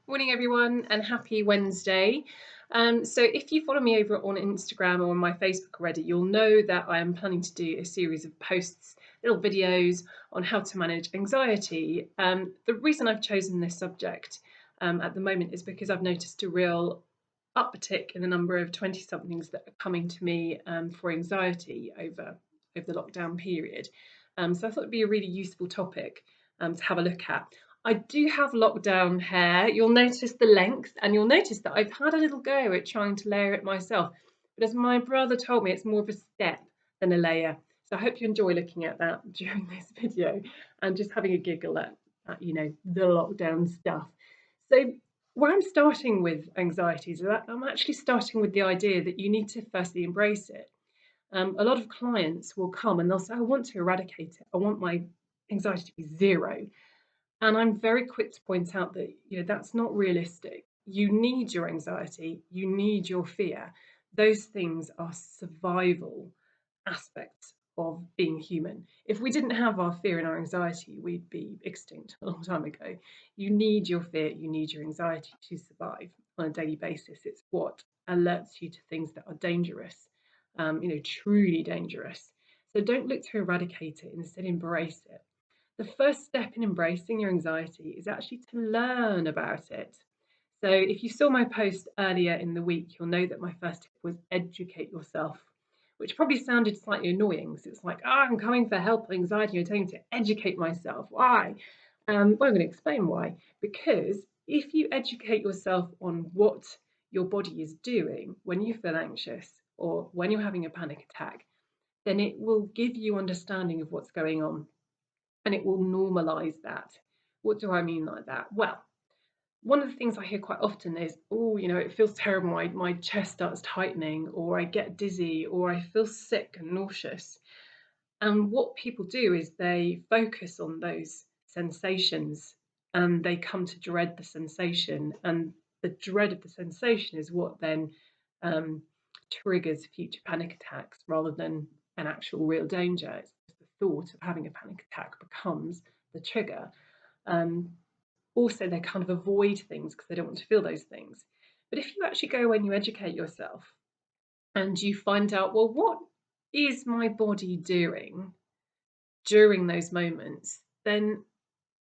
Morning, everyone, and happy Wednesday. So, if you follow me over on Instagram or on my Facebook already, you'll know that I am planning to do a series of posts, little videos on how to manage anxiety. The reason I've chosen this subject at the moment is because I've noticed a real uptick in the number of 20 somethings that are coming to me for anxiety over the lockdown period. So, I thought it'd be a really useful topic to have a look at. I do have lockdown hair. You'll notice the length, and you'll notice that I've had a little go at trying to layer it myself. But as my brother told me, it's more of a step than a layer. So I hope you enjoy looking at that during this video and just having a giggle at the lockdown stuff. So where I'm starting with anxieties is that I'm actually starting with the idea that you need to firstly embrace it. A lot of clients will come and they'll say, I want to eradicate it. I want my anxiety to be zero. And I'm very quick to point out that that's not realistic. You need your anxiety, you need your fear. Those things are survival aspects of being human. If we didn't have our fear and our anxiety, we'd be extinct a long time ago. You need your fear, you need your anxiety to survive on a daily basis. It's what alerts you to things that are dangerous, truly dangerous. So don't look to eradicate it, instead embrace it. The first step in embracing your anxiety is actually to learn about it. So, if you saw my post earlier in the week, you'll know that my first tip was educate yourself, which probably sounded slightly annoying because it's like, I'm coming for help with anxiety, you're telling me to educate myself. Why? Well, I'm going to explain why. Because if you educate yourself on what your body is doing when you feel anxious or when you're having a panic attack, then it will give you understanding of what's going on and it will normalize that. What do I mean like that? Well, one of the things I hear quite often is, oh, it feels terrible. My chest starts tightening, or I get dizzy, or I feel sick and nauseous. And what people do is they focus on those sensations and they come to dread the sensation. And the dread of the sensation is what then um, triggers future panic attacks rather than an actual real danger. It's just the thought of having a panic attack becomes the trigger. Um, Also, they kind of avoid things because they don't want to feel those things. But if you actually go and you educate yourself and you find out, well, what is my body doing during those moments, then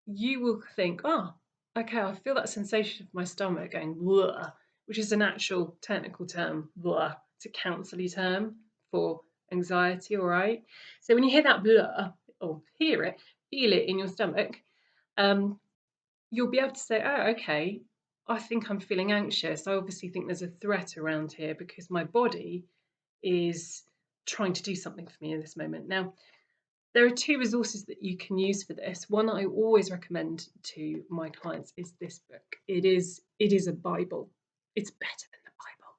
you will think, oh, okay, I feel that sensation of my stomach going, bleh, which is an actual technical term, bleh. It's a counselly term for anxiety, all right? So when you hear that bleh, or hear it, feel it in your stomach, um, you'll be able to say, oh, okay, I think I'm feeling anxious. I obviously think there's a threat around here because my body is trying to do something for me in this moment. Now, there are two resources that you can use for this. One I always recommend to my clients is this book. It is a Bible. It's better than the Bible.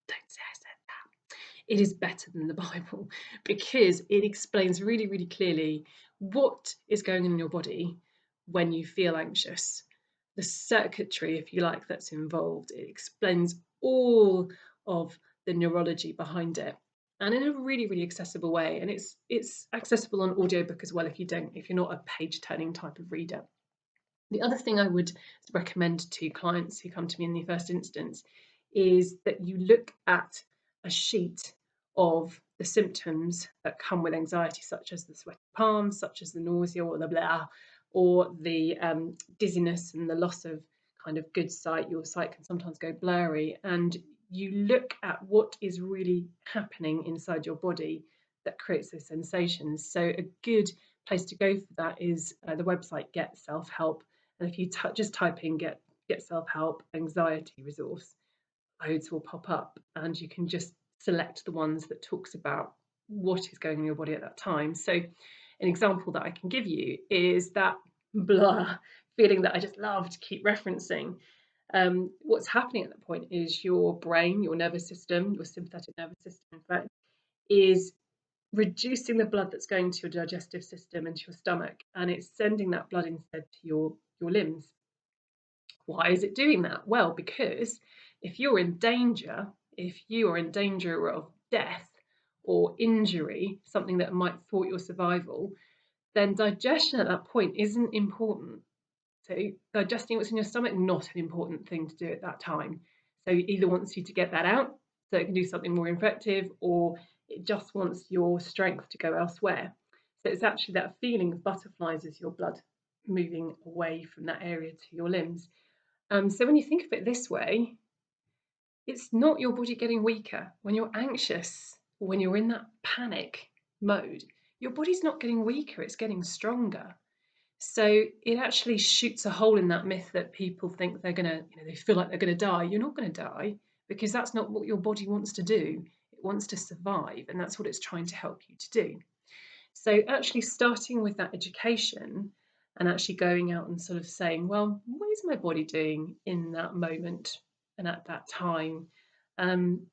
Don't say I said that. It is better than the Bible because it explains really, really clearly what is going on in your body when you feel anxious. The circuitry, if you like, that's involved. It explains all of the neurology behind it and in a really, really accessible way. And it's accessible on audiobook as well if you're not a page turning type of reader. The other thing I would recommend to clients who come to me in the first instance is that you look at a sheet of the symptoms that come with anxiety, such as the sweaty palms, such as the nausea or the blah, or the dizziness and the loss of kind of good sight. Your sight can sometimes go blurry, and you look at what is really happening inside your body that creates those sensations. So a good place to go for that is the website Get Self Help. And if you just type in get self help anxiety resource, loads will pop up, and you can just select the ones that talks about what is going on in your body at that time. So, an example that I can give you is that blah feeling that I just love to keep referencing. What's happening at that point is your brain, your nervous system, your sympathetic nervous system, in fact, is reducing the blood that's going to your digestive system and to your stomach, and it's sending that blood instead to your limbs. Why is it doing that? Well, because if you are in danger of death or injury, something that might thwart your survival, then digestion at that point isn't important. So digesting what's in your stomach, not an important thing to do at that time. So it either wants you to get that out so it can do something more effective, or it just wants your strength to go elsewhere. So it's actually that feeling of butterflies as your blood moving away from that area to your limbs. So when you think of it this way, it's not your body getting weaker. When you're anxious, when you're in that panic mode, your body's not getting weaker, it's getting stronger. So it actually shoots a hole in that myth that people think they're going to, they feel like they're going to die. You're not going to die, because that's not what your body wants to do. It wants to survive, and that's what it's trying to help you to do. So actually starting with that education and actually going out and sort of saying, well, what is my body doing in that moment and at that time, um,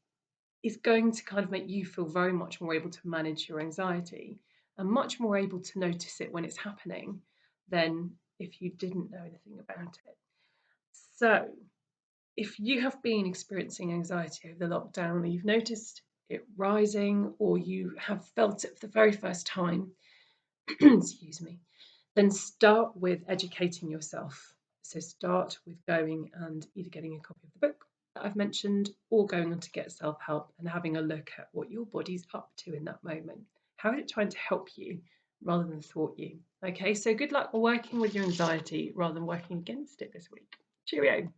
is going to kind of make you feel very much more able to manage your anxiety and much more able to notice it when it's happening than if you didn't know anything about it. So, if you have been experiencing anxiety over the lockdown, or you've noticed it rising, or you have felt it for the very first time, excuse me, then start with educating yourself. So start with going and either getting a copy of the book that I've mentioned, or going on to Get Self-Help and having a look at what your body's up to in that moment. How is it trying to help you rather than thwart you? Okay, so good luck working with your anxiety rather than working against it this week. Cheerio.